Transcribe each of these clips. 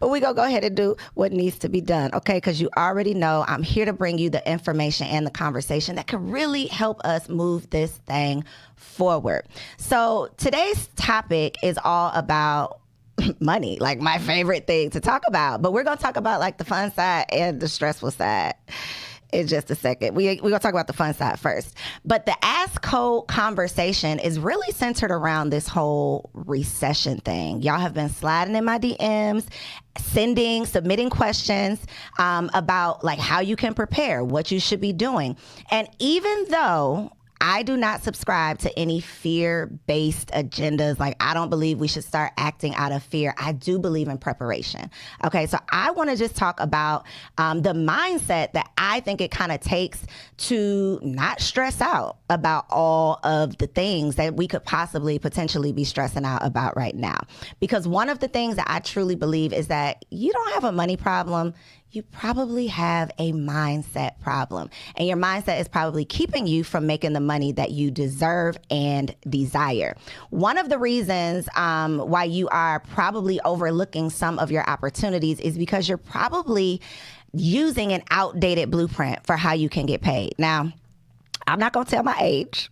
But we're going to go ahead and do what needs to be done, okay? Because you already know I'm here to bring you the information and the conversation that can really help us move this thing forward. So today's topic is all about money, like my favorite thing to talk about. But we're going to talk about like the fun side and the stressful side in just a second. We're going to talk about the fun side first. But the Ask Code conversation is really centered around this whole recession thing. Y'all have been sliding in my DMs, submitting questions about like how you can prepare, what you should be doing. And even though I do not subscribe to any fear-based agendas. Like, I don't believe we should start acting out of fear. I do believe in preparation. Okay, so I want to just talk about the mindset that I think it kind of takes to not stress out about all of the things that we could potentially be stressing out about right now. Because one of the things that I truly believe is that you don't have a money problem. You probably have a mindset problem, and your mindset is probably keeping you from making the money that you deserve and desire. One of the reasons why you are probably overlooking some of your opportunities is because you're probably using an outdated blueprint for how you can get paid. Now, I'm not going to tell my age,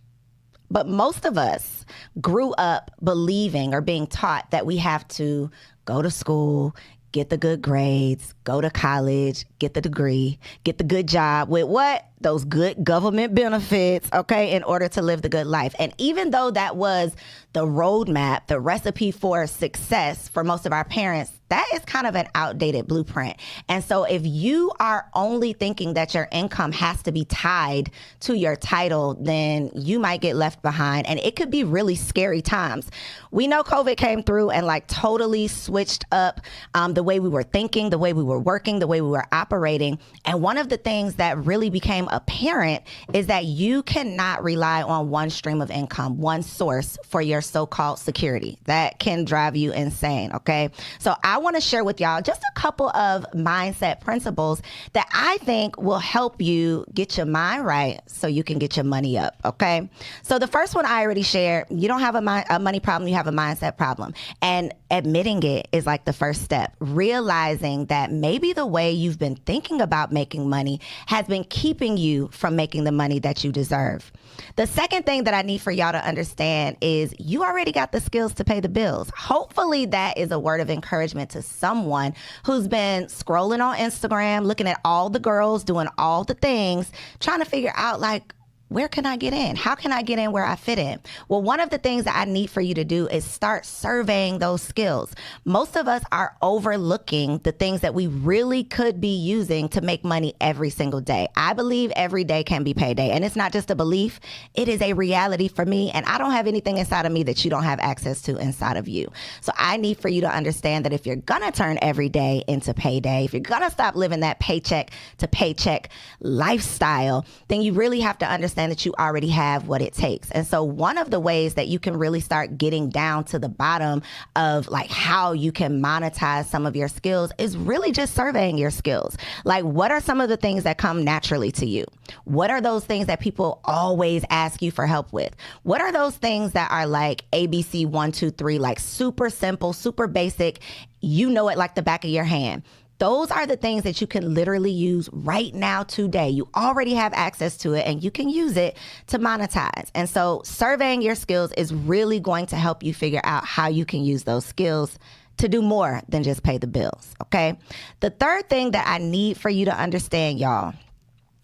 but most of us grew up believing or being taught that we have to go to school, get the good grades, go to college, get the degree, get the good job with what? Those good government benefits, okay, in order to live the good life. And even though that was the roadmap, the recipe for success for most of our parents, that is kind of an outdated blueprint. And so if you are only thinking that your income has to be tied to your title, then you might get left behind. And it could be really scary times. We know COVID came through and like totally switched up the way we were thinking, the way we were working, the way we were operating. And one of the things that really became apparent is that you cannot rely on one stream of income, one source for your so-called security. That can drive you insane, okay? So I want to share with y'all just a couple of mindset principles that I think will help you get your mind right so you can get your money up, okay? So the first one I already shared, you don't have a money problem, you have a mindset problem. And admitting it is like the first step. Realizing that maybe the way you've been thinking about making money has been keeping you from making the money that you deserve. The second thing that I need for y'all to understand is you already got the skills to pay the bills. Hopefully that is a word of encouragement to someone who's been scrolling on Instagram, looking at all the girls doing all the things, trying to figure out like, where can I get in? How can I get in where I fit in? Well, one of the things that I need for you to do is start surveying those skills. Most of us are overlooking the things that we really could be using to make money every single day. I believe every day can be payday. And it's not just a belief. It is a reality for me. And I don't have anything inside of me that you don't have access to inside of you. So I need for you to understand that if you're going to turn every day into payday, if you're going to stop living that paycheck to paycheck lifestyle, then you really have to understand that you already have what it takes. And so one of the ways that you can really start getting down to the bottom of like how you can monetize some of your skills is really just surveying your skills. Like, what are some of the things that come naturally to you? What are those things that people always ask you for help with? What are those things that are like ABC 1, 2, 3, like super simple, super basic, you know it like the back of your hand? Those are the things that you can literally use right now today. You already have access to it and you can use it to monetize. And so surveying your skills is really going to help you figure out how you can use those skills to do more than just pay the bills, okay? The third thing that I need for you to understand, y'all,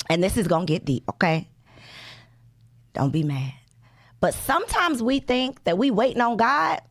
and this is going to get deep, okay? Don't be mad. But sometimes we think that we waiting on God,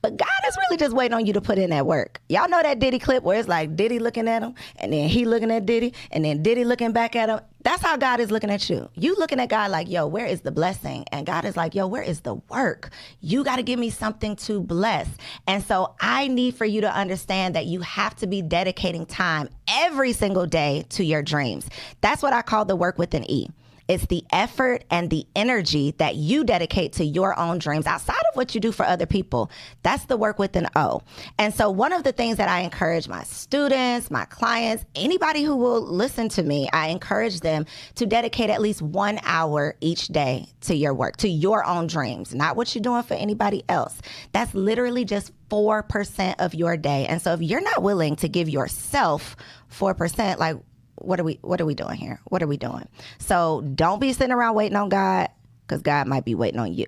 but God is really just waiting on you to put in that work. Y'all know that Diddy clip where it's like Diddy looking at him and then he looking at Diddy and then Diddy looking back at him. That's how God is looking at you. You looking at God like, yo, where is the blessing? And God is like, yo, where is the work? You got to give me something to bless. And so I need for you to understand that you have to be dedicating time every single day to your dreams. That's what I call the work with an E. It's the effort and the energy that you dedicate to your own dreams outside of what you do for other people. That's the work with an O. And so one of the things that I encourage my students, my clients, anybody who will listen to me, I encourage them to dedicate at least 1 hour each day to your work, to your own dreams, not what you're doing for anybody else. That's literally just 4% of your day. And so if you're not willing to give yourself 4%, like, what are we doing here? What are we doing? So don't be sitting around waiting on God, because God might be waiting on you.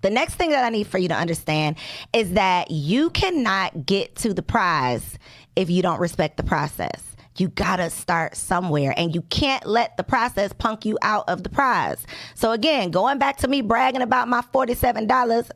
The next thing that I need for you to understand is that you cannot get to the prize if you don't respect the process. You gotta start somewhere, and you can't let the process punk you out of the prize. So again, going back to me bragging about my $47,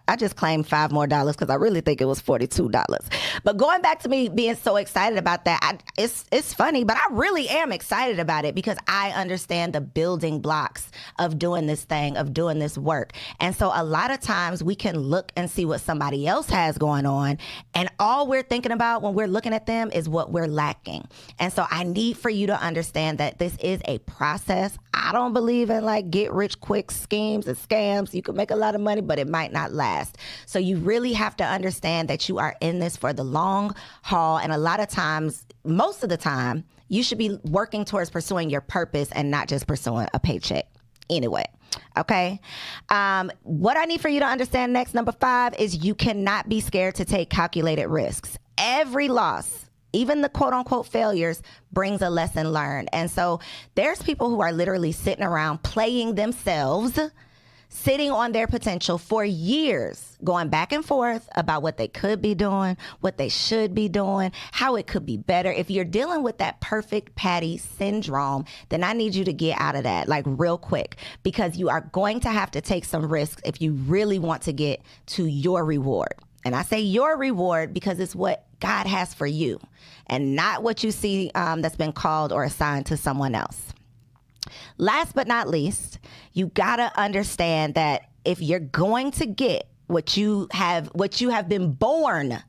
I just claimed $5 more because I really think it was $42. But going back to me being so excited about that, it's funny, but I really am excited about it because I understand the building blocks of doing this thing, of doing this work. And so a lot of times we can look and see what somebody else has going on, and all we're thinking about when we're looking at them is what we're lacking. And so I need for you to understand that this is a process. I don't believe in like get rich quick schemes and scams. You can make a lot of money, but it might not last. So you really have to understand that you are in this for the long haul. And a lot of times, most of the time, you should be working towards pursuing your purpose and not just pursuing a paycheck. Anyway, okay. What I need for you to understand next, number 5, is you cannot be scared to take calculated risks. Every loss, even the quote unquote failures, brings a lesson learned. And so there's people who are literally sitting around playing themselves, sitting on their potential for years, going back and forth about what they could be doing, what they should be doing, how it could be better. If you're dealing with that perfect Patty syndrome, then I need you to get out of that like real quick, because you are going to have to take some risks if you really want to get to your reward. And I say your reward because it's what God has for you and not what you see that's been called or assigned to someone else. Last but not least, you gotta understand that if you're going to get what you have been born,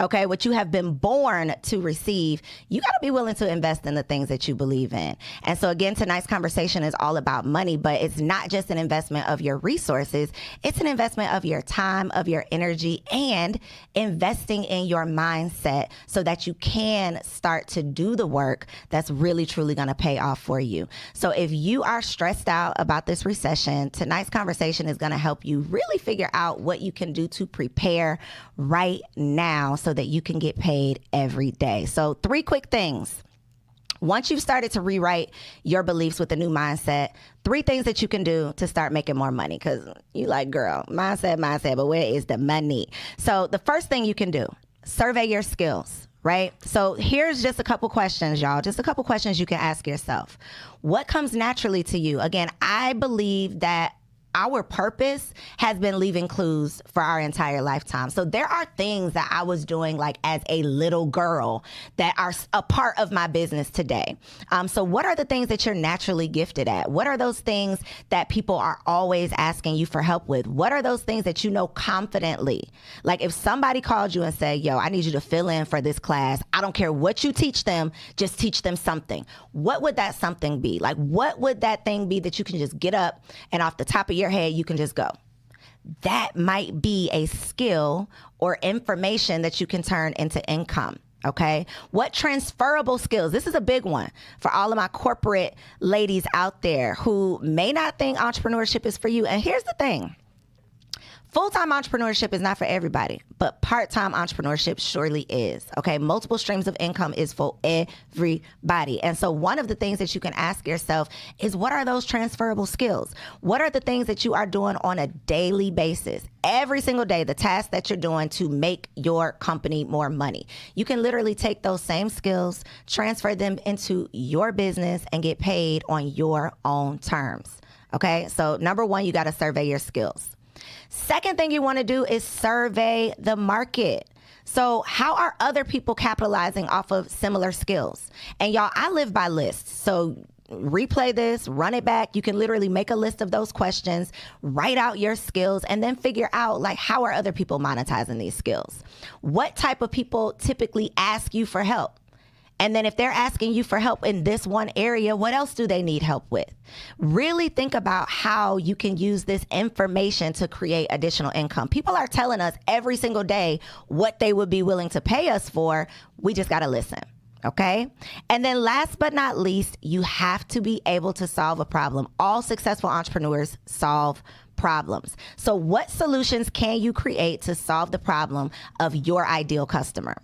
okay, what you have been born to receive, you got to be willing to invest in the things that you believe in. And so again, tonight's conversation is all about money, but it's not just an investment of your resources. It's an investment of your time, of your energy, and investing in your mindset so that you can start to do the work that's really, truly going to pay off for you. So if you are stressed out about this recession, tonight's conversation is going to help you really figure out what you can do to prepare right now so that you can get paid every day. So 3 quick things. Once you've started to rewrite your beliefs with a new mindset, 3 things that you can do to start making more money. Because you like, girl, mindset, but where is the money? So the first thing you can do, survey your skills, right? So here's just a couple questions, y'all. Just a couple questions you can ask yourself. What comes naturally to you? Again, I believe that our purpose has been leaving clues for our entire lifetime. So there are things that I was doing like as a little girl that are a part of my business today. So what are the things that you're naturally gifted at? What are those things that people are always asking you for help with? What are those things that you know confidently? Like if somebody called you and said, yo, I need you to fill in for this class. I don't care what you teach them, just teach them something. What would that something be? Like what would that thing be that you can just get up and off the top of your head, you can just go? That might be a skill or information that you can turn into income. Okay. What transferable skills? This is a big one for all of my corporate ladies out there who may not think entrepreneurship is for you. And here's the thing. Full-time entrepreneurship is not for everybody, but part-time entrepreneurship surely is. Okay, multiple streams of income is for everybody. And so one of the things that you can ask yourself is, what are those transferable skills? What are the things that you are doing on a daily basis? Every single day, the tasks that you're doing to make your company more money. You can literally take those same skills, transfer them into your business, and get paid on your own terms. Okay, so number 1, you got to survey your skills. Second thing you want to do is survey the market. So how are other people capitalizing off of similar skills? And y'all, I live by lists. So replay this, run it back. You can literally make a list of those questions, write out your skills, and then figure out like, how are other people monetizing these skills? What type of people typically ask you for help? And then if they're asking you for help in this one area, what else do they need help with? Really think about how you can use this information to create additional income. People are telling us every single day what they would be willing to pay us for. We just got to listen. Okay. And then last but not least, you have to be able to solve a problem. All successful entrepreneurs solve problems. So what solutions can you create to solve the problem of your ideal customer?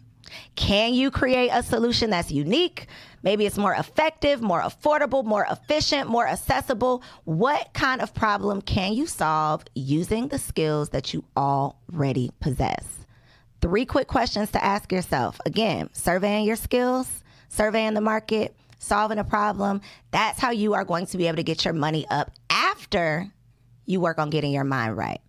Can you create a solution that's unique? Maybe it's more effective, more affordable, more efficient, more accessible. What kind of problem can you solve using the skills that you already possess? 3 quick questions to ask yourself. Again, surveying your skills, surveying the market, solving a problem. That's how you are going to be able to get your money up after you work on getting your mind right.